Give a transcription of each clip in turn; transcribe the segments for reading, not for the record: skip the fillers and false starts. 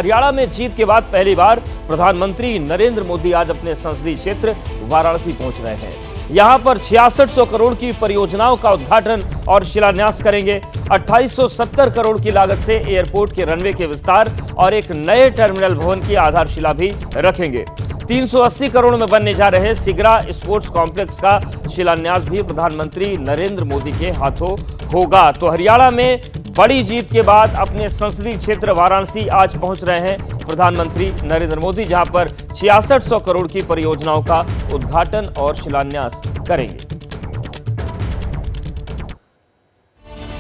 हरियाणा में जीत के बाद पहली बार प्रधानमंत्री नरेंद्र मोदी आज अपने संसदीय क्षेत्र वाराणसी पहुंच रहे हैं। यहां पर 6600 करोड़ की परियोजनाओं का उद्घाटन और शिलान्यास करेंगे। 2870 करोड़ की लागत से एयरपोर्ट के रनवे के विस्तार और एक नए टर्मिनल भवन की आधारशिला भी रखेंगे। 380 करोड़ में बनने जा रहे सिगरा स्पोर्ट्स कॉम्प्लेक्स का शिलान्यास भी प्रधानमंत्री नरेंद्र मोदी के हाथों होगा। तो हरियाणा में बड़ी जीत के बाद अपने संसदीय क्षेत्र वाराणसी आज पहुंच रहे हैं प्रधानमंत्री नरेंद्र मोदी, जहां पर 6600 करोड़ की परियोजनाओं का उद्घाटन और शिलान्यास करेंगे।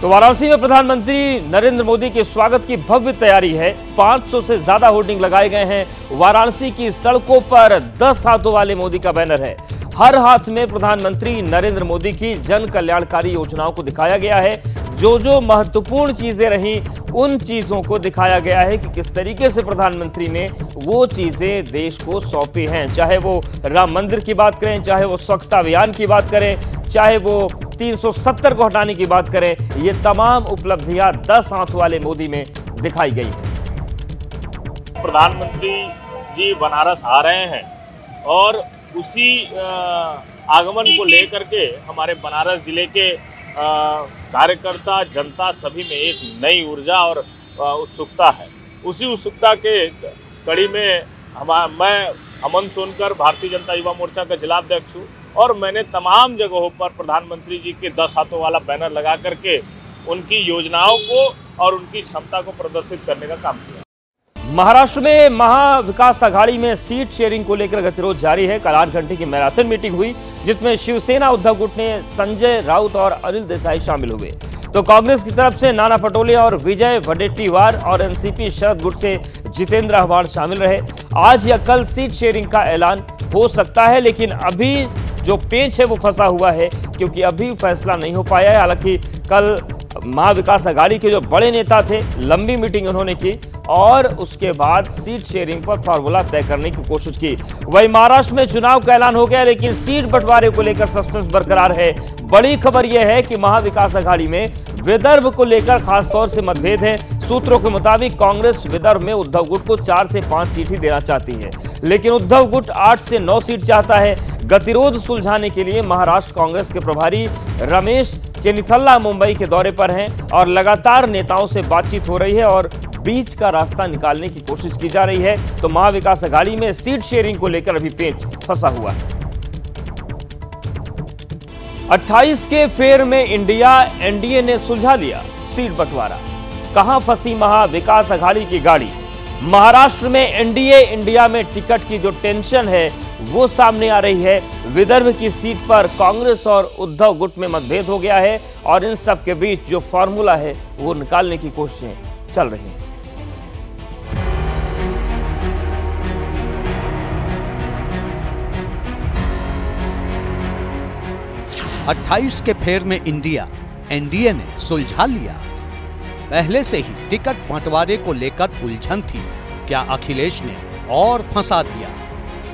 तो वाराणसी में प्रधानमंत्री नरेंद्र मोदी के स्वागत की भव्य तैयारी है। 500 से ज्यादा होर्डिंग लगाए गए हैं। वाराणसी की सड़कों पर 10 हाथों वाले मोदी का बैनर है। हर हाथ में प्रधानमंत्री नरेंद्र मोदी की जन कल्याणकारी योजनाओं को दिखाया गया है। जो महत्वपूर्ण चीजें रहीं उन चीजों को दिखाया गया है कि किस तरीके से प्रधानमंत्री ने वो चीजें देश को सौंपी हैं। चाहे वो राम मंदिर की बात करें, चाहे वो स्वच्छता अभियान की बात करें, चाहे वो 370 को हटाने की बात करें, ये तमाम उपलब्धियां 10 हाथ वाले मोदी में दिखाई गई हैं। प्रधानमंत्री जी बनारस आ रहे हैं और उसी आगमन को लेकर के हमारे बनारस जिले के कार्यकर्ता, जनता सभी में एक नई ऊर्जा और उत्सुकता है। उसी उत्सुकता के कड़ी में मैं अमन सोनकर, भारतीय जनता युवा मोर्चा का जिला अध्यक्ष हूँ और मैंने तमाम जगहों पर प्रधानमंत्री जी के 10 हाथों वाला बैनर लगा करके उनकी योजनाओं को और उनकी क्षमता को प्रदर्शित करने का काम किया। महाराष्ट्र में महाविकास आघाड़ी में सीट शेयरिंग को लेकर गतिरोध जारी है। कल 8 घंटे की मैराथन मीटिंग हुई, जिसमें शिवसेना उद्धव गुट ने संजय राउत और अनिल देसाई शामिल हुए। तो कांग्रेस की तरफ से नाना पटोले और विजय वडेट्टीवार और एनसीपी शरद गुट से जितेंद्र आव्हाड शामिल रहे। आज या कल सीट शेयरिंग का ऐलान हो सकता है, लेकिन अभी जो पेच है वो फंसा हुआ है, क्योंकि अभी फैसला नहीं हो पाया है। हालांकि कल महाविकास आघाड़ी के जो बड़े नेता थे, लंबी मीटिंग उन्होंने की और उसके बाद सीट शेयरिंग पर फॉर्मूला तय करने की कोशिश की। वहीं महाराष्ट्र में चुनाव का ऐलान हो गया, लेकिन सीट बंटवारे को लेकर सस्पेंस बरकरार है। बड़ी खबर यह है कि महाविकास आघाड़ी में विदर्भ को लेकर खासतौर से मतभेद है। सूत्रों के मुताबिक कांग्रेस विदर्भ में उद्धव गुट को 4 से 5 सीट ही देना चाहती है, लेकिन उद्धव गुट 8 से 9 सीट चाहता है। गतिरोध सुलझाने के लिए महाराष्ट्र कांग्रेस के प्रभारी रमेश चेन्निथल्ला मुंबई के दौरे पर हैं और लगातार नेताओं से बातचीत हो रही है और बीच का रास्ता निकालने की कोशिश की जा रही है। तो महाविकास आघाड़ी में सीट शेयरिंग को लेकर अभी पेच फंसा हुआ है। 28 के फेर में एनडीए ने सुलझा लिया सीट बंटवारा। कहां फंसी महाविकास आघाड़ी की गाड़ी? महाराष्ट्र में एनडीए इंडिया में टिकट की जो टेंशन है वो सामने आ रही है। विदर्भ की सीट पर कांग्रेस और उद्धव गुट में मतभेद हो गया है और इन सब के बीच जो फॉर्मूला है वो निकालने की कोशिशें चल रही हैं। अट्ठाईस के फेर में एनडीए ने सुलझा लिया। पहले से ही टिकट बंटवारे को लेकर उलझन थी। क्या अखिलेश ने और फंसा दिया?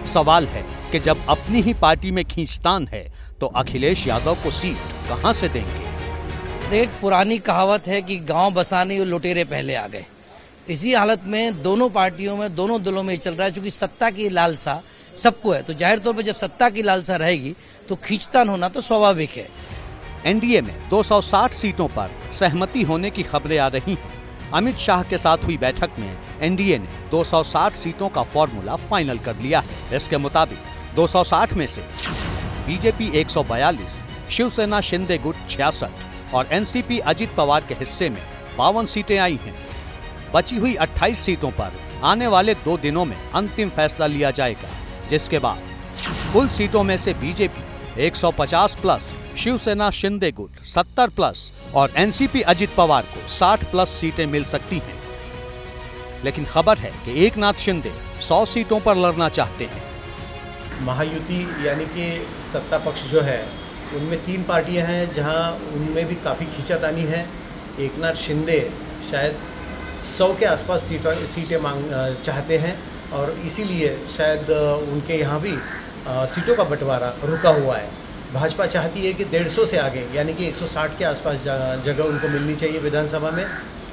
सवाल है कि जब अपनी ही पार्टी में खींचतान है तो अखिलेश यादव को सीट कहां से देंगे? एक पुरानी कहावत है कि गांव बसाने और लुटेरे पहले आ गए। इसी हालत में दोनों पार्टियों में, दोनों दलों में चल रहा है। चूंकि सत्ता की लालसा सबको है, तो जाहिर तौर पर जब सत्ता की लालसा रहेगी तो खींचतान होना तो स्वाभाविक है। एनडीए में 260 सीटों पर सहमति होने की खबरें आ रही हैं। अमित शाह के साथ हुई बैठक में एनडीए ने 260 सीटों का फॉर्मूला फाइनल कर लिया है। इसके मुताबिक 260 में से बीजेपी 142, शिवसेना शिंदे गुट 66 और एनसीपी अजित पवार के हिस्से में 52 सीटें आई हैं। बची हुई 28 सीटों पर आने वाले 2 दिनों में अंतिम फैसला लिया जाएगा, जिसके बाद कुल सीटों में से बीजेपी 150 प्लस, शिवसेना शिंदे गुट 70 प्लस और एनसीपी अजित पवार को 60 प्लस सीटें मिल सकती हैं। लेकिन खबर है कि एकनाथ शिंदे 100 सीटों पर लड़ना चाहते हैं। महायुति यानी कि सत्ता पक्ष जो है उनमें 3 पार्टियां हैं, जहां उनमें भी काफ़ी खींचातानी है। एकनाथ शिंदे शायद 100 के आसपास सीटें चाहते हैं और इसीलिए शायद उनके यहाँ भी सीटों का बंटवारा रुका हुआ है। भाजपा चाहती है कि 150 से आगे यानी कि 160 के आसपास जगह उनको मिलनी चाहिए विधानसभा में।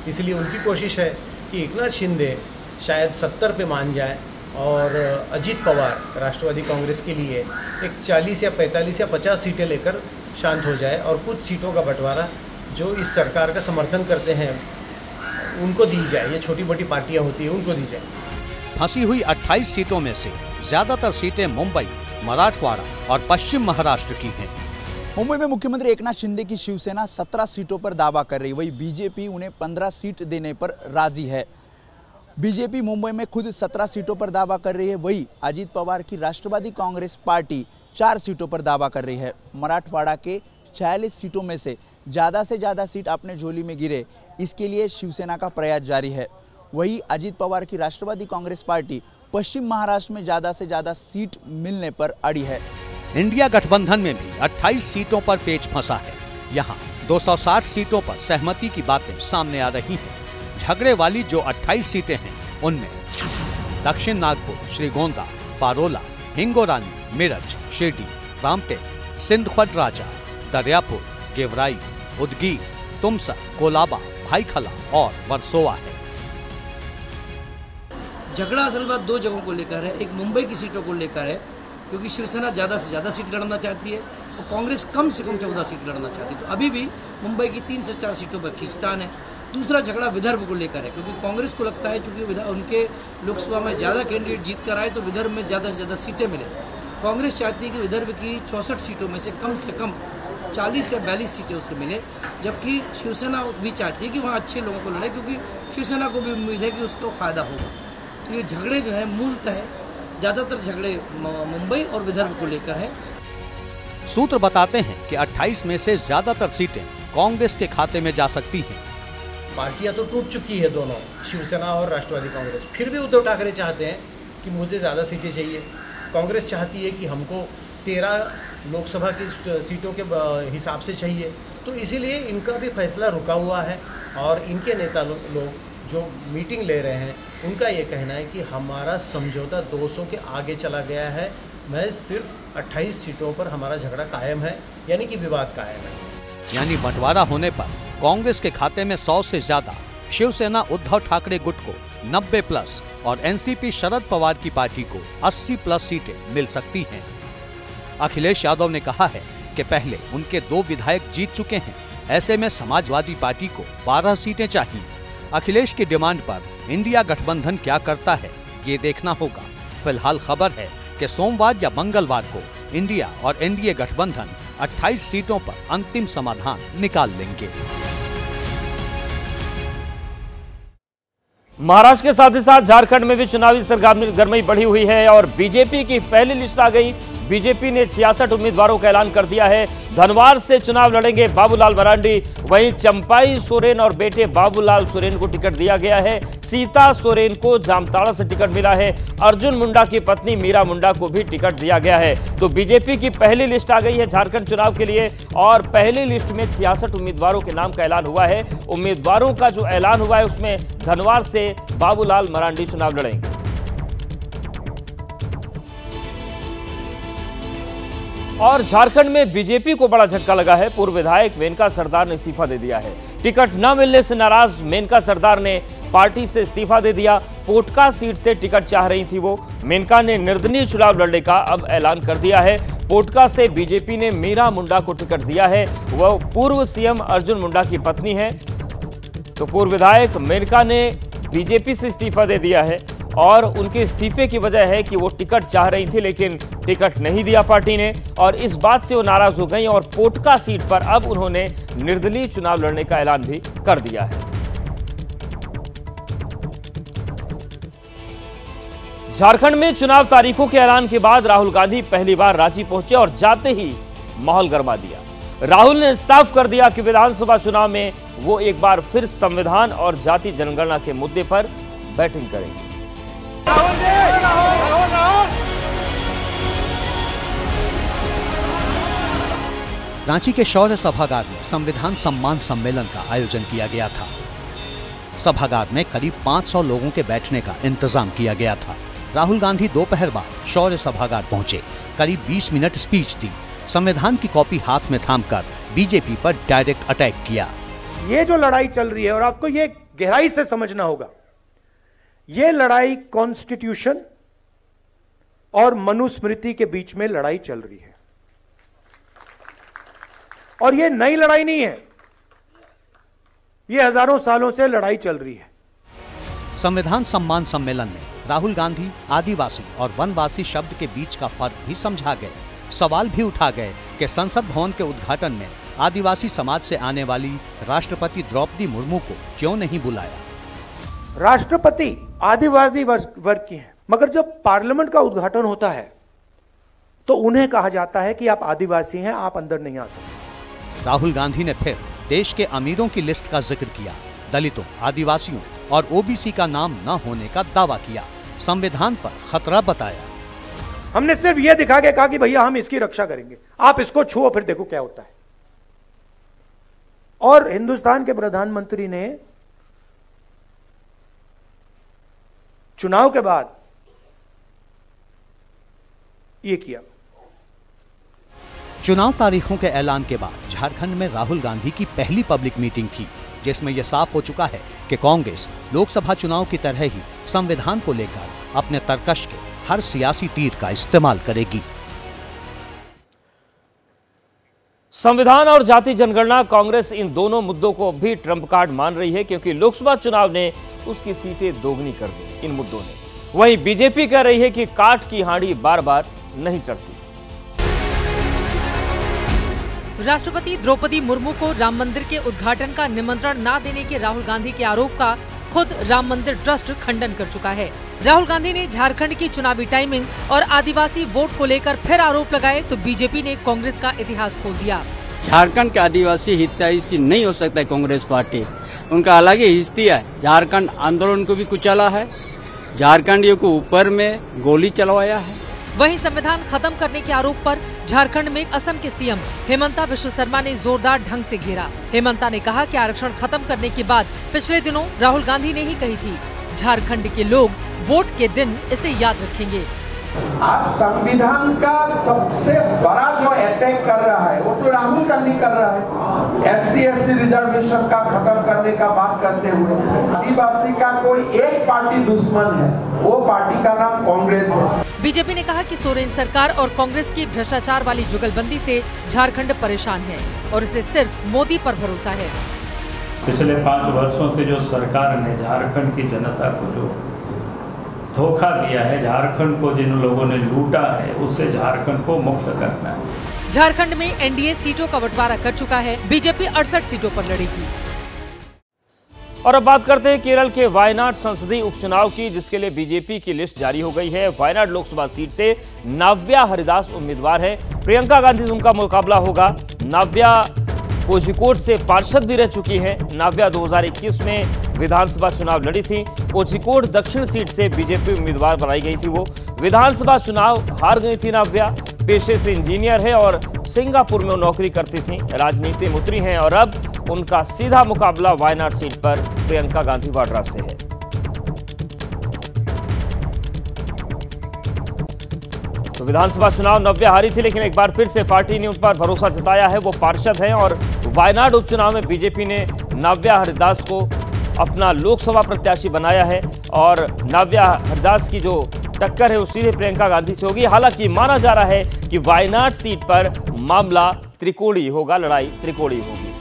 इसलिए उनकी कोशिश है कि एकनाथ शिंदे शायद 70 पे मान जाए और अजीत पवार राष्ट्रवादी कांग्रेस के लिए एक 40 या 45 या 50 सीटें लेकर शांत हो जाए और कुछ सीटों का बंटवारा जो इस सरकार का समर्थन करते हैं उनको दी जाए। ये छोटी मोटी पार्टियां होती हैं उनको दी जाए। फंसी हुई 28 सीटों में से ज्यादातर सीटें मुंबई, मराठवाड़ा और पश्चिम महाराष्ट्र की हैं। मुंबई में मुख्यमंत्री एकनाथ शिंदे की शिवसेना 17 सीटों पर दावा कर रही, वही बीजेपी उन्हें 15 सीट देने पर राजी है। बीजेपी मुंबई में खुद 17 सीटों पर दावा कर रही है, वही अजीत पवार की राष्ट्रवादी कांग्रेस पार्टी 4 सीटों पर दावा कर रही है। मराठवाड़ा के 46 सीटों में से ज़्यादा सीट अपने झोली में गिरे, इसके लिए शिवसेना का प्रयास जारी है। वही अजीत पवार की राष्ट्रवादी कांग्रेस पार्टी पश्चिम महाराष्ट्र में ज़्यादा से ज़्यादा सीट मिलने पर अड़ी है। इंडिया गठबंधन में भी 28 सीटों पर पेच फंसा है। यहाँ 260 सीटों पर सहमति की बातें सामने आ रही हैं। झगड़े वाली जो 28 सीटें हैं उनमें दक्षिण नागपुर, श्रीगोंदा, पारोला, हिंगोरानी, मेरठ, शिरडी, रामटेक, सिंदखेड़ राजा, दरियापुर, गेवराई, उदगीर, तुमसर, कोलाबा, भाईखला और वर्सोवा है। झगड़ा असल बात 2 जगहों को लेकर है। एक मुंबई की सीटों को लेकर है, क्योंकि शिवसेना ज़्यादा से ज़्यादा सीट लड़ना चाहती है और कांग्रेस कम से कम 14 सीट लड़ना चाहती है। तो अभी भी मुंबई की 3 से 4 सीटों पर खींचतान है। दूसरा झगड़ा विदर्भ को लेकर है, क्योंकि कांग्रेस को लगता है चूंकि उनके लोकसभा में ज़्यादा कैंडिडेट जीत कर आए तो विदर्भ में ज़्यादा से ज़्यादा सीटें मिले। कांग्रेस चाहती है कि विदर्भ की 64 सीटों में से कम 40 या 42 सीटें उससे मिले, जबकि शिवसेना भी चाहती है कि वहाँ अच्छे लोगों को लड़े, क्योंकि शिवसेना को भी उम्मीद है कि उसको फायदा होगा। तो ये झगड़े जो है मूलतः ज़्यादातर झगड़े मुंबई और विदर्भ को लेकर है। सूत्र बताते हैं कि 28 में से ज्यादातर सीटें कांग्रेस के खाते में जा सकती हैं। पार्टियां तो टूट चुकी है दोनों, शिवसेना और राष्ट्रवादी कांग्रेस। फिर भी उद्धव ठाकरे चाहते हैं कि मुझे ज़्यादा सीटें चाहिए। कांग्रेस चाहती है कि हमको 13 लोकसभा की सीटों के हिसाब से चाहिए। तो इसीलिए इनका भी फैसला रुका हुआ है और इनके नेता लोग जो मीटिंग ले रहे हैं उनका ये कहना है कि हमारा समझौता 200 के आगे चला गया है। मैं सिर्फ 28 सीटों पर हमारा झगड़ा कायम है, यानी कि विवाद कायम है। यानी बंटवारा होने पर कांग्रेस के खाते में 100 से ज्यादा, शिवसेना उद्धव ठाकरे गुट को 90 प्लस और एनसीपी शरद पवार की पार्टी को 80 प्लस सीटें मिल सकती हैं। अखिलेश यादव ने कहा है कि पहले उनके 2 विधायक जीत चुके हैं, ऐसे में समाजवादी पार्टी को 12 सीटें चाहिए। अखिलेश की डिमांड पर इंडिया गठबंधन क्या करता है ये देखना होगा। फिलहाल खबर है कि सोमवार या मंगलवार को इंडिया और एनडीए गठबंधन 28 सीटों पर अंतिम समाधान निकाल लेंगे। महाराष्ट्र के साथ ही साथ झारखंड में भी चुनावी सरगर्मी बढ़ी हुई है और बीजेपी की पहली लिस्ट आ गई। बीजेपी ने 66 उम्मीदवारों का ऐलान कर दिया है। धनवार से चुनाव लड़ेंगे बाबूलाल मरांडी, वहीं चंपाई सोरेन और बेटे बाबूलाल सोरेन को टिकट दिया गया है। सीता सोरेन को जामताड़ा से टिकट मिला है। अर्जुन मुंडा की पत्नी मीरा मुंडा को भी टिकट दिया गया है। तो बीजेपी की पहली लिस्ट आ गई है झारखंड चुनाव के लिए और पहली लिस्ट में 66 उम्मीदवारों के नाम का ऐलान हुआ है। उम्मीदवारों का जो ऐलान हुआ है उसमें धनवार से बाबूलाल मरांडी चुनाव लड़ेंगे। और झारखंड में बीजेपी को बड़ा झटका लगा है। पूर्व विधायक मेनका सरदार ने इस्तीफा दे दिया है। टिकट न मिलने से नाराज मेनका सरदार ने पार्टी से इस्तीफा दे दिया। पोटका सीट से टिकट चाह रही थी वो। मेनका ने निर्दलीय चुनाव लड़ने का अब ऐलान कर दिया है। पोटका से बीजेपी ने मीरा मुंडा को टिकट दिया है। वह पूर्व सीएम अर्जुन मुंडा की पत्नी है। तो पूर्व विधायक मेनका ने बीजेपी से इस्तीफा दे दिया है और उनके इस्तीफे की वजह है कि वो टिकट चाह रही थी लेकिन टिकट नहीं दिया पार्टी ने और इस बात से वो नाराज हो गई और पोटका सीट पर अब उन्होंने निर्दलीय चुनाव लड़ने का ऐलान भी कर दिया है। झारखंड में चुनाव तारीखों के ऐलान के बाद राहुल गांधी पहली बार रांची पहुंचे और जाते ही माहौल गरमा दिया। राहुल ने साफ कर दिया कि विधानसभा चुनाव में वो एक बार फिर संविधान और जाति जनगणना के मुद्दे पर बैटिंग करेंगे। रांची के शौर्य सभागार में संविधान सम्मान सम्मेलन का आयोजन किया गया था। सभागार में करीब 500 लोगों के बैठने का इंतजाम किया गया था। राहुल गांधी दोपहर बाद शौर्य सभागार पहुंचे। करीब 20 मिनट स्पीच दी। संविधान की कॉपी हाथ में थामकर बीजेपी पर डायरेक्ट अटैक किया। ये जो लड़ाई चल रही है और आपको ये गहराई से समझना होगा, ये लड़ाई कॉन्स्टिट्यूशन और मनुस्मृति के बीच में लड़ाई चल रही है, और ये नई लड़ाई नहीं है, ये हजारों सालों से लड़ाई चल रही है। संविधान सम्मान सम्मेलन में राहुल गांधी आदिवासी और वनवासी शब्द के बीच का फर्क भी समझा गए। सवाल भी उठा गए कि संसद भवन के उद्घाटन में आदिवासी समाज से आने वाली राष्ट्रपति द्रौपदी मुर्मू को क्यों नहीं बुलाया। राष्ट्रपति आदिवासी वर्ग की हैं, मगर जब पार्लियामेंट का उद्घाटन होता है तो उन्हें कहा जाता है कि आप आदिवासी हैं, आप अंदर नहीं आ सकते। राहुल गांधी ने फिर देश के अमीरों की लिस्ट का जिक्र किया, दलितों, आदिवासियों और ओबीसी का नाम न होने का दावा किया, संविधान पर खतरा बताया। हमने सिर्फ यह दिखा के कहा कि भैया हम इसकी रक्षा करेंगे, आप इसको छुओ फिर देखो क्या होता है। और हिंदुस्तान के प्रधानमंत्री ने चुनाव के बाद ये किया। चुनाव तारीखों के ऐलान के बाद झारखंड में राहुल गांधी की पहली पब्लिक मीटिंग थी, जिसमें यह साफ हो चुका है कि कांग्रेस लोकसभा चुनाव की तरह ही संविधान को लेकर अपने तरकश के हर सियासी तीर का इस्तेमाल करेगी। संविधान और जाति जनगणना, कांग्रेस इन दोनों मुद्दों को भी ट्रम्प कार्ड मान रही है, क्योंकि लोकसभा चुनाव ने उसकी सीटें दोगुनी कर दी इन मुद्दों ने। वहीं बीजेपी कह रही है कि काट की हांडी बार बार नहीं चढ़ती। राष्ट्रपति द्रौपदी मुर्मू को राम मंदिर के उद्घाटन का निमंत्रण न देने के राहुल गांधी के आरोप का खुद राम मंदिर ट्रस्ट खंडन कर चुका है। राहुल गांधी ने झारखंड की चुनावी टाइमिंग और आदिवासी वोट को लेकर फिर आरोप लगाए तो बीजेपी ने कांग्रेस का इतिहास खोल दिया। झारखंड के आदिवासी हितैषी नहीं हो सकता है कांग्रेस पार्टी, उनका अलग ही हिस्ट्री है। झारखंड आंदोलन को भी कुचला है, झारखंडियों को ऊपर में गोली चलवाया है। वहीं संविधान खत्म करने के आरोप पर झारखंड में असम के सीएम हेमंता बिश्व शर्मा ने जोरदार ढंग से घेरा। हेमंता ने कहा कि आरक्षण खत्म करने के बाद पिछले दिनों राहुल गांधी ने ही कही थी, झारखंड के लोग वोट के दिन इसे याद रखेंगे। आज संविधान का सबसे बड़ा जो अटैक कर रहा है वो तो राहुल गांधी कर रहा है। SC/SC रिजर्वेशन का खत्म करने का बात करते हुए आदिवासी का कोई एक पार्टी दुश्मन है, वो पार्टी का नाम कांग्रेस है। बीजेपी ने कहा कि सोरेन सरकार और कांग्रेस की भ्रष्टाचार वाली जुगलबंदी से झारखंड परेशान है और इसे सिर्फ मोदी पर भरोसा है। पिछले 5 वर्षों से जो सरकार ने झारखंड की जनता को जो धोखा दिया है, झारखंड को जिन लोगों ने लूटा है, उससे झारखंड को मुक्त करना है। झारखंड में एनडीए सीटों का बंटवारा कर चुका है, बीजेपी 68 सीटों पर लड़ेगी। और अब बात करते हैं केरल के वायनाड संसदीय उपचुनाव की, जिसके लिए बीजेपी की लिस्ट जारी हो गई है। वायनाड लोकसभा सीट से नाव्या हरिदास उम्मीदवार है, प्रियंका गांधी से उनका मुकाबला होगा। नाव्या कोझिकोड से पार्षद भी रह चुकी हैं। नाव्या 2021 में विधानसभा चुनाव लड़ी थी। कोझिकोड दक्षिण सीट से बीजेपी उम्मीदवार बनाई गई थी। वो विधानसभा चुनाव हार गई थी। नाव्या पेशे से इंजीनियर है और सिंगापुर में नौकरी करती थी, राजनीति में उतरी हैं और अब उनका सीधा मुकाबला वायनाड सीट पर प्रियंका गांधी वाड्रा से है। तो विधानसभा चुनाव नाव्या हारी थी, लेकिन एक बार फिर से पार्टी ने उन पर भरोसा जताया है। वो पार्षद हैं और वायनाड उपचुनाव में बीजेपी ने नाव्या हरिदास को अपना लोकसभा प्रत्याशी बनाया है और नाव्या हरिदास की जो टक्कर है वो सीधे प्रियंका गांधी से होगी। हालांकि माना जा रहा है कि वायनाड सीट पर मामला त्रिकोणीय होगा, लड़ाई त्रिकोणीय होगी।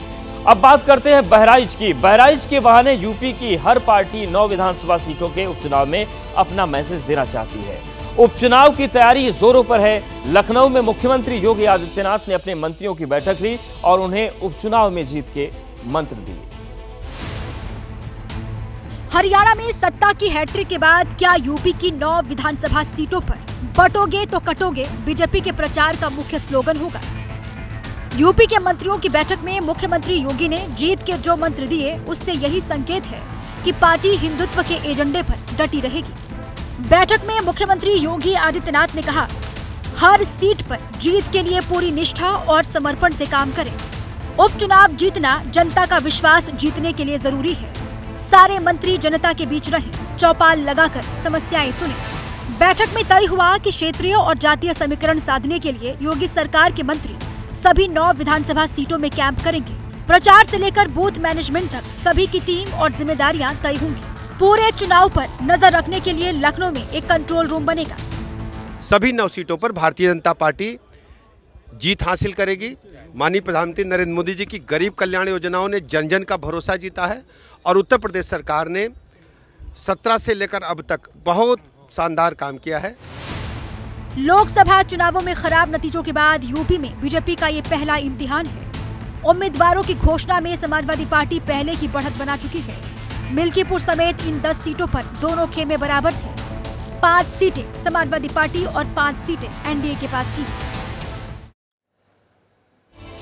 अब बात करते हैं बहराइच की। बहराइच के बहाने यूपी की हर पार्टी 9 विधानसभा सीटों के उपचुनाव में अपना मैसेज देना चाहती है। उपचुनाव की तैयारी जोरों पर है। लखनऊ में मुख्यमंत्री योगी आदित्यनाथ ने अपने मंत्रियों की बैठक ली और उन्हें उपचुनाव में जीत के मंत्र दिए। हरियाणा में सत्ता की हैट्रिक के बाद क्या यूपी की 9 विधानसभा सीटों पर बटोगे तो कटोगे बीजेपी के प्रचार का मुख्य स्लोगन होगा। यूपी के मंत्रियों की बैठक में मुख्यमंत्री योगी ने जीत के जो मंत्र दिए, उससे यही संकेत है कि पार्टी हिंदुत्व के एजेंडे पर डटी रहेगी। बैठक में मुख्यमंत्री योगी आदित्यनाथ ने कहा, हर सीट पर जीत के लिए पूरी निष्ठा और समर्पण से काम करें। उपचुनाव जीतना जनता का विश्वास जीतने के लिए जरूरी है। सारे मंत्री जनता के बीच रहें, चौपाल लगाकर समस्याएं सुनें। बैठक में तय हुआ कि क्षेत्रीय और जातीय समीकरण साधने के लिए योगी सरकार के मंत्री सभी 9 विधानसभा सीटों में कैंप करेंगे। प्रचार से लेकर बूथ मैनेजमेंट तक सभी की टीम और जिम्मेदारियां तय होंगी। पूरे चुनाव पर नजर रखने के लिए लखनऊ में एक कंट्रोल रूम बनेगा। सभी 9 सीटों पर भारतीय जनता पार्टी जीत हासिल करेगी। माननीय प्रधानमंत्री नरेंद्र मोदी जी की गरीब कल्याण योजनाओं ने जन जन का भरोसा जीता है और उत्तर प्रदेश सरकार ने 17 से लेकर अब तक बहुत शानदार काम किया है। लोकसभा चुनावों में खराब नतीजों के बाद यूपी में बीजेपी का ये पहला इम्तिहान है। उम्मीदवारों की घोषणा में समाजवादी पार्टी पहले ही बढ़त बना चुकी है। मिल्कीपुर समेत इन 10 सीटों पर दोनों खेमे बराबर थे। 5 सीटें समाजवादी पार्टी और 5 सीटें एनडीए के पास थी।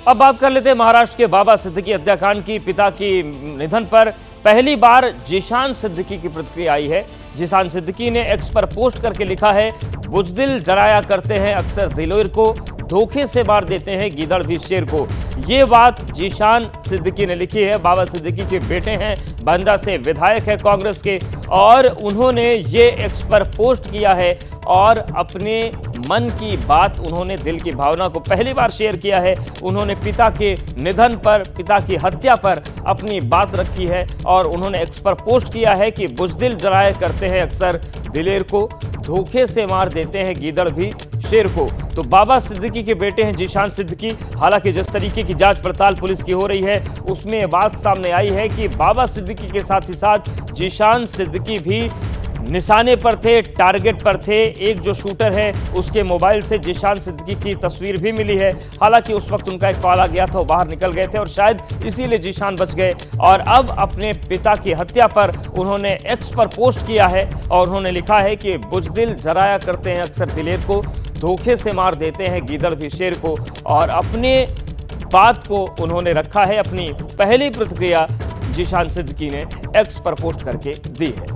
अब बात कर लेते हैं महाराष्ट्र के बाबा सिद्दीकी हत्याकांड की। पिता की निधन पर पहली बार जीशान सिद्दीकी की प्रतिक्रिया आई है। जीशान सिद्दीकी ने एक्स पर पोस्ट करके लिखा है, बुजदिल डराया करते हैं अक्सर दिलेर को, धोखे से मार देते हैं गीदड़ भी शेर को। ये बात जीशान सिद्दीकी ने लिखी है। बाबा सिद्दीकी के बेटे हैं, बांद्रा से विधायक है कांग्रेस के, और उन्होंने ये एक्स पर पोस्ट किया है और अपने मन की बात, उन्होंने दिल की भावना को पहली बार शेयर किया है। उन्होंने पिता के निधन पर, पिता की हत्या पर अपनी बात रखी है और उन्होंने एक्स पर पोस्ट किया है कि बुजदिल डराया करते हैं अक्सर दिलेर को, धोखे से मार देते हैं गीदड़ भी शेर को। तो बाबा सिद्दीकी के बेटे हैं जीशान सिद्दीकी। हालांकि जिस तरीके की जांच पड़ताल पुलिस की हो रही है उसमें ये बात सामने आई है कि बाबा सिद्दीकी के साथ ही साथ जीशान सिद्दीकी भी निशाने पर थे, टारगेट पर थे। एक जो शूटर है उसके मोबाइल से जीशान सिद्दीकी की तस्वीर भी मिली है। हालांकि उस वक्त उनका एक कॉल आ गया था, वो बाहर निकल गए थे और शायद इसीलिए जीशान बच गए। और अब अपने पिता की हत्या पर उन्होंने एक्स पर पोस्ट किया है और उन्होंने लिखा है कि बुजदिल डराया करते हैं अक्सर दिलेर को, धोखे से मार देते हैं गीदड़ भी शेर को। और अपने बात को उन्होंने रखा है, अपनी पहली प्रतिक्रिया जीशान सिद्दीकी ने एक्स पर पोस्ट करके दी है।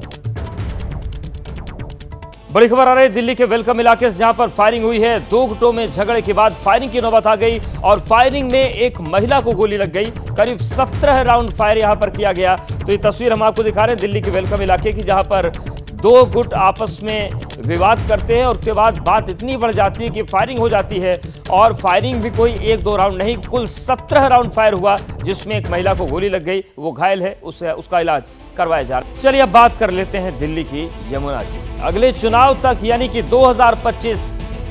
बड़ी खबर आ रही है दिल्ली के वेलकम इलाके से, जहां पर फायरिंग हुई है। 2 गुटों में झगड़े के बाद फायरिंग की नौबत आ गई और फायरिंग में एक महिला को गोली लग गई। करीब 17 राउंड फायर यहां पर किया गया। तो ये तस्वीर हम आपको दिखा रहे हैं दिल्ली के वेलकम इलाके की, जहां पर 2 गुट आपस में विवाद करते हैं और उसके बाद बात इतनी बढ़ जाती है कि फायरिंग हो जाती है। और फायरिंग भी कोई 1-2 राउंड नहीं, कुल 17 राउंड फायर हुआ, जिसमें एक महिला को गोली लग गई। वो घायल है, उसका इलाज करवाया जा रहा है। चलिए अब बात कर लेते हैं दिल्ली की यमुना की। अगले चुनाव तक यानी कि 2025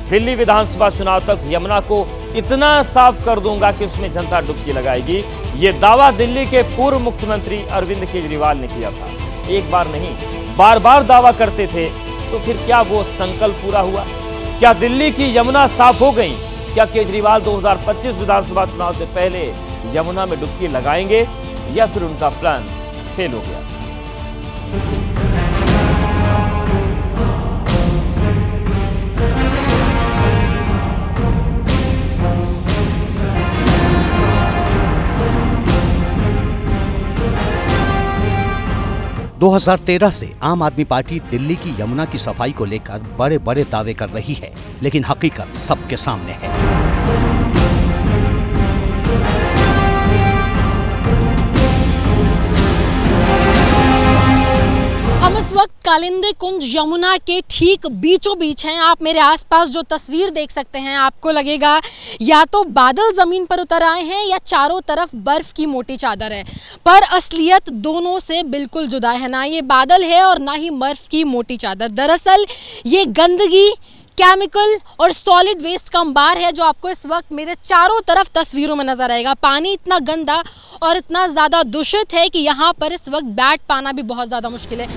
दिल्ली विधानसभा चुनाव तक यमुना को इतना साफ कर दूंगा कि उसमें जनता डुबकी लगाएगी। ये दावा दिल्ली के पूर्व मुख्यमंत्री अरविंद केजरीवाल ने किया था। एक बार नहीं, बार बार दावा करते थे। तो फिर क्या वो संकल्प पूरा हुआ? क्या दिल्ली की यमुना साफ हो गई? क्या केजरीवाल 2025 विधानसभा चुनाव से पहले यमुना में डुबकी लगाएंगे या फिर उनका प्लान फेल हो गया? 2013 से आम आदमी पार्टी दिल्ली की यमुना की सफाई को लेकर बड़े बड़े दावे कर रही है, लेकिन हकीकत सबके सामने है। हम इस वक्त कालिंदी कुंज यमुना के ठीक बीचों बीच हैं। आप मेरे आसपास जो तस्वीर देख सकते हैं, आपको लगेगा या तो बादल जमीन पर उतर आए हैं या चारों तरफ बर्फ की मोटी चादर है, पर असलियत दोनों से बिल्कुल जुदा है। ना ये बादल है और ना ही बर्फ की मोटी चादर। दरअसल ये गंदगी, केमिकल और सॉलिड वेस्ट का अंबार है जो आपको इस वक्त मेरे चारों तरफ तस्वीरों में नजर आएगा। पानी इतना गंदा और इतना ज़्यादा दूषित है कि यहाँ पर इस वक्त बैठ पाना भी बहुत ज़्यादा मुश्किल है।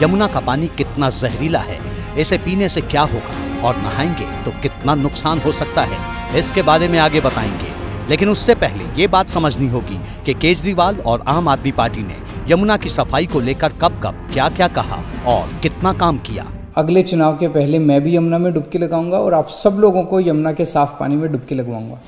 यमुना का पानी कितना जहरीला है, इसे पीने से क्या होगा और नहाएंगे तो कितना नुकसान हो सकता है, इसके बारे में आगे बताएंगे। लेकिन उससे पहले ये बात समझनी होगी कि केजरीवाल और आम आदमी पार्टी ने यमुना की सफाई को लेकर कब कब क्या क्या कहा और कितना काम किया। अगले चुनाव के पहले मैं भी यमुना में डुबकी लगाऊंगा और आप सब लोगों को यमुना के साफ पानी में डुबकी लगवाऊंगा।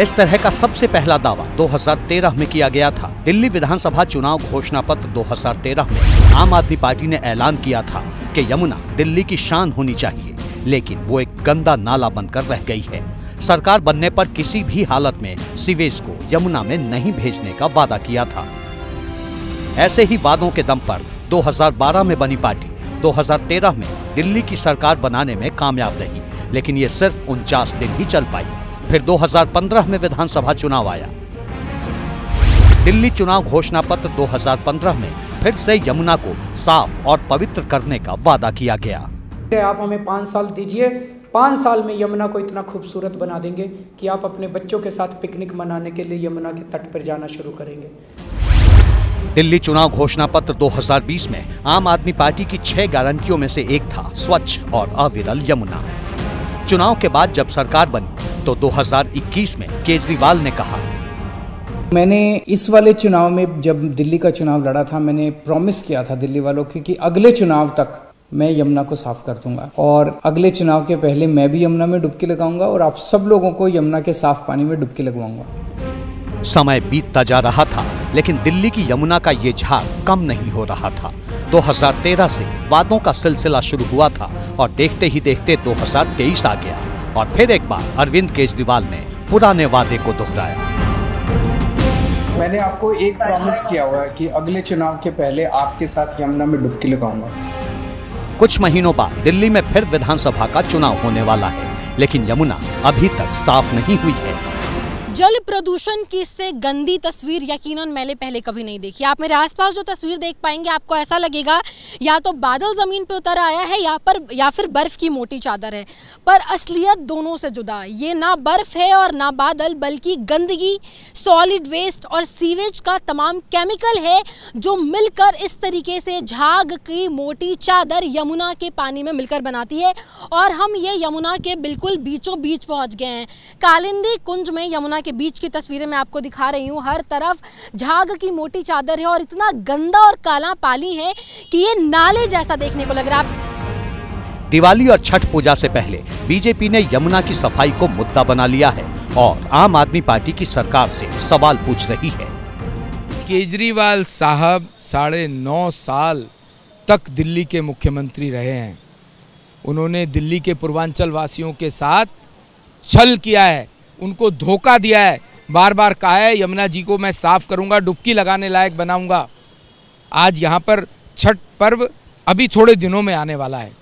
इस तरह का सबसे पहला दावा 2013 में किया गया था। दिल्ली विधानसभा चुनाव घोषणा पत्र 2013 में आम आदमी पार्टी ने ऐलान किया था कि यमुना दिल्ली की शान होनी चाहिए, लेकिन वो एक गंदा नाला बनकर रह गई है। सरकार बनने पर किसी भी हालत में सीवेज को यमुना में नहीं भेजने का वादा किया था। ऐसे ही वादों के दम पर 2012 में बनी पार्टी 2013 में दिल्ली की सरकार बनाने में कामयाब रही, लेकिन ये सिर्फ 49 दिन ही चल पाई। फिर 2015 में विधानसभा चुनाव आया। दिल्ली चुनाव घोषणा पत्र 2015 में फिर से यमुना को साफ और पवित्र करने का वादा किया गया। आप हमें 5 साल दीजिए, 5 साल में यमुना को इतना खूबसूरत बना देंगे कि आप अपने बच्चों के साथ पिकनिक मनाने के लिए यमुना के तट पर जाना शुरू करेंगे। दिल्ली चुनाव घोषणा पत्र 2020 में आम आदमी पार्टी की 6 गारंटियों में से एक था स्वच्छ और अविरल यमुना। चुनाव के बाद जब सरकार बनी तो 2021 में केजरीवाल ने कहा, मैंने इस वाले चुनाव में जब दिल्ली का चुनाव लड़ा था, मैंने प्रॉमिस किया था दिल्ली वालों की कि अगले चुनाव तक मैं यमुना को साफ कर दूंगा और अगले चुनाव के पहले मैं भी यमुना में डुबकी लगाऊंगा और आप सब लोगों को यमुना के साफ पानी में डुबकी लगवाऊंगा। समय बीतता जा रहा था, लेकिन दिल्ली की यमुना का ये झाग कम नहीं हो रहा था। 2013 से वादों का सिलसिला शुरू हुआ था और देखते ही देखते 2023 आ गया और फिर एक बार अरविंद केजरीवाल ने पुराने वादे को दोहराया। मैंने आपको एक प्रॉमिस किया हुआ है कि अगले चुनाव के पहले आपके साथ यमुना में डुबकी लगाऊंगा। कुछ महीनों बाद दिल्ली में फिर विधानसभा का चुनाव होने वाला है, लेकिन यमुना अभी तक साफ नहीं हुई है। जल प्रदूषण की इससे गंदी तस्वीर यकीनन मैंने पहले कभी नहीं देखी। आप मेरे आसपास जो तस्वीर देख पाएंगे, आपको ऐसा लगेगा या तो बादल जमीन पे उतर आया है या फिर बर्फ की मोटी चादर है, पर असलियत दोनों से जुदा। ये ना बर्फ है और ना बादल, बल्कि गंदगी, सॉलिड वेस्ट और सीवेज का तमाम केमिकल है जो मिलकर इस तरीके से झाग की मोटी चादर यमुना के पानी में मिलकर बनाती है। और हम ये यमुना के बिल्कुल बीचों बीच पहुंच गए हैं। कालिंदी कुंज में यमुना के बीच की तस्वीरें मैं आपको दिखा रही हूँ। हर तरफ झाग की मोटी चादर है और इतना गंदा और काला पानी है कि ये नाले जैसा देखने को लग रहा है। दिवाली और छठ पूजा से पहले बीजेपी ने यमुना की सफाई को मुद्दा बना लिया है और आम आदमी पार्टी की सरकार से सवाल पूछ रही है। केजरीवाल साहब 9.5 साल तक दिल्ली के मुख्यमंत्री रहे हैं। उन्होंने दिल्ली के पूर्वांचल वासियों के साथ छल किया है, उनको धोखा दिया है। बार बार कहा है यमुना जी को मैं साफ करूंगा, डुबकी लगाने लायक बनाऊंगा। आज यहाँ पर छठ पर्व अभी थोड़े दिनों में आने वाला है।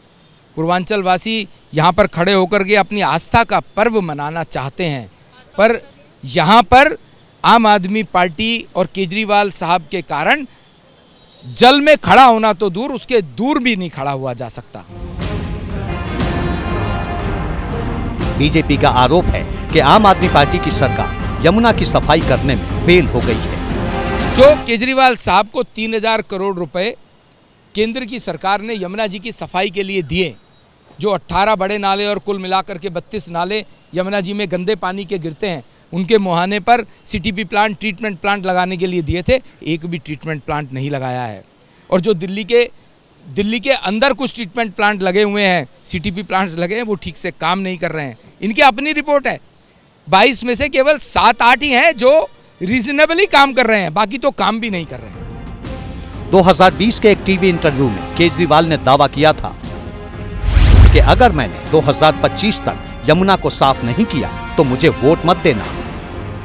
पूर्वांचल वासी यहाँ पर खड़े होकर के अपनी आस्था का पर्व मनाना चाहते हैं, पर यहाँ पर आम आदमी पार्टी और केजरीवाल साहब के कारण जल में खड़ा होना तो दूर, उसके दूर भी नहीं खड़ा हुआ जा सकता। बीजेपी का आरोप है कि आम आदमी पार्टी की सरकार यमुना की सफाई करने में फेल हो गई है। जो केजरीवाल साहब को 3000 करोड़ रुपए केंद्र की सरकार ने यमुना जी की सफाई के लिए दिए, जो 18 बड़े नाले और कुल मिलाकर के 32 नाले यमुना जी में गंदे पानी के गिरते हैं, उनके मुहाने पर सीटीपी प्लांट, ट्रीटमेंट प्लांट लगाने के लिए दिए थे, एक भी ट्रीटमेंट प्लांट नहीं लगाया है। और जो दिल्ली के अंदर कुछ ट्रीटमेंट प्लांट लगे हुए हैं, सीटीपी प्लांट्स लगे हैं, वो ठीक से काम नहीं कर रहे हैं। इनकी अपनी रिपोर्ट है, 22 में से केवल 7-8 ही हैं जो रीजनेबली काम कर रहे हैं, बाकी तो काम भी नहीं कर रहे हैं। 2020 के एक टीवी इंटरव्यू में केजरीवाल ने दावा किया था कि अगर मैंने 2025 तक यमुना को साफ नहीं किया तो मुझे वोट मत देना।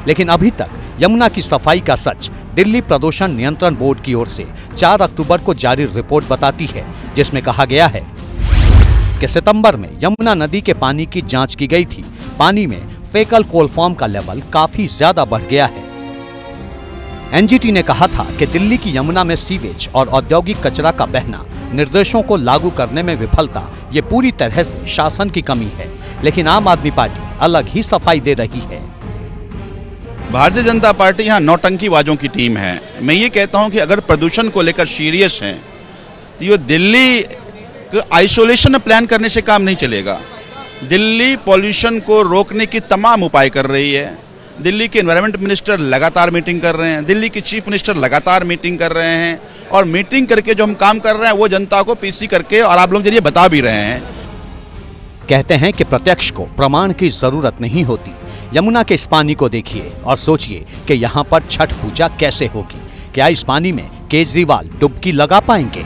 लेकिन अभी तक यमुना की सफाई का सच दिल्ली प्रदूषण नियंत्रण बोर्ड की ओर से 4 अक्टूबर को जारी रिपोर्ट बताती है, जिसमें कहा गया है कि सितंबर में यमुना नदी के पानी की जांच की गई थी। पानी में फेकल कोलफॉर्म का लेवल काफी ज्यादा बढ़ गया है। एनजीटी ने कहा था कि दिल्ली की यमुना में सीवेज और औद्योगिक कचरा का बहना, निर्देशों को लागू करने में विफलता, ये पूरी तरह से शासन की कमी है। लेकिन आम आदमी पार्टी अलग ही सफाई दे रही है। भारतीय जनता पार्टी यहाँ नौटंकीबाजों की टीम है। मैं ये कहता हूँ कि अगर प्रदूषण को लेकर सीरियस हैं तो ये दिल्ली आइसोलेशन प्लान करने से काम नहीं चलेगा। दिल्ली पॉल्यूशन को रोकने की तमाम उपाय कर रही है। दिल्ली के एनवायरनमेंट मिनिस्टर लगातार मीटिंग कर रहे हैं, दिल्ली की चीफ मिनिस्टर लगातार मीटिंग कर रहे हैं, और मीटिंग करके जो हम काम कर रहे हैं वो जनता को पीसी करके और आप लोग जरिए बता भी रहे हैं। कहते हैं कि प्रत्यक्ष को प्रमाण की जरूरत नहीं होती। यमुना के इस पानी को देखिए और सोचिए कि यहाँ पर छठ पूजा कैसे होगी। क्या इस पानी में केजरीवाल डुबकी लगा पाएंगे?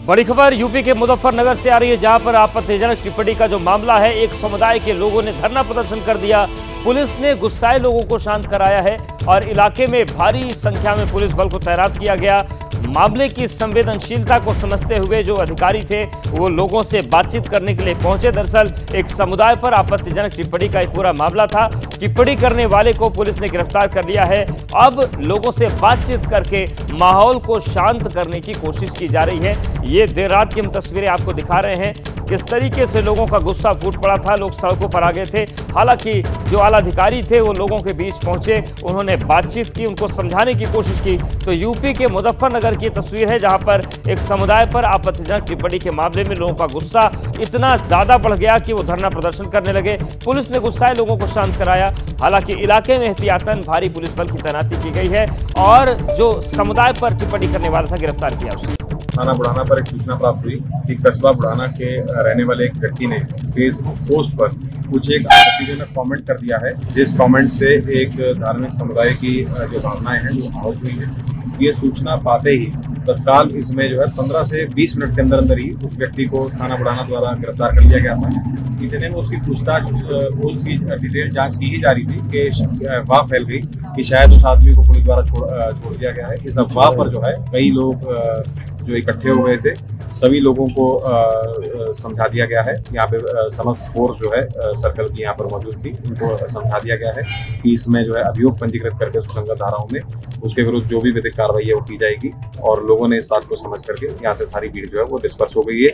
बड़ी खबर यूपी के मुजफ्फरनगर से आ रही है, जहां पर आपत्तिजनक टिप्पणी का जो मामला है, एक समुदाय के लोगों ने धरना प्रदर्शन कर दिया। पुलिस ने गुस्साए लोगों को शांत कराया है और इलाके में भारी संख्या में पुलिस बल को तैनात किया गया। मामले की संवेदनशीलता को समझते हुए जो अधिकारी थे वो लोगों से बातचीत करने के लिए पहुंचे। दरअसल एक समुदाय पर आपत्तिजनक टिप्पणी का एक पूरा मामला था। टिप्पणी करने वाले को पुलिस ने गिरफ्तार कर लिया है। अब लोगों से बातचीत करके माहौल को शांत करने की कोशिश की जा रही है। ये देर रात की हम तस्वीरें आपको दिखा रहे हैं, किस तरीके से लोगों का गुस्सा फूट पड़ा था, लोग सड़कों पर आ गए थे। हालांकि जो आला अधिकारी थे वो लोगों के बीच पहुंचे, उन्होंने बातचीत की, उनको समझाने की कोशिश की। तो यूपी के मुजफ्फरनगर की तस्वीर है, जहां पर एक समुदाय पर आपत्तिजनक टिप्पणी के मामले में लोगों का गुस्सा इतना ज्यादा बढ़ गया कि वो धरना प्रदर्शन करने लगे। पुलिस ने गुस्साए लोगों को शांत कराया। हालांकि इलाके में एहतियातन भारी पुलिस बल की तैनाती की गई है और जो समुदाय पर टिप्पणी करने वाला था गिरफ्तार किया उसे। थाना बुढ़ाना पर एक सूचना प्राप्त हुई कि कस्बा बुढ़ाना के रहने वाले एक व्यक्ति ने फेसबुक पोस्ट पर कुछ एक आपत्तिजनक कमेंट कर दिया है, जिस कमेंट से एक धार्मिक समुदाय की जो भावनाएं हैं वो आहत हुई है। ये सूचना पाते ही तत्काल इसमें जो है 15 से 20 मिनट के अंदर अंदर ही उस व्यक्ति को थाना बुढ़ाना द्वारा गिरफ्तार कर लिया गया था। इतने में उसकी पूछताछ, उस पोस्ट की डिटेल जांच की ही जा रही थी कि अफवाह फैल गई कि शायद उस आदमी को पुलिस द्वारा छोड़ दिया गया है। इस अफवाह पर जो है कई लोग जो इकट्ठे हो गए थे, सभी लोगों को समझा दिया गया है। यहाँ पे समस्त फोर्स जो है सर्कल की यहाँ पर मौजूद थी, उनको समझा दिया गया है कि इसमें जो है अभियोग पंजीकृत करके सुसंगत धाराओं में उसके विरुद्ध जो भी विधिक कार्रवाई है वो की जाएगी। और लोगों ने इस बात को समझ करके यहाँ से सारी भीड़ जो है वो डिस्पर्स हो गई है।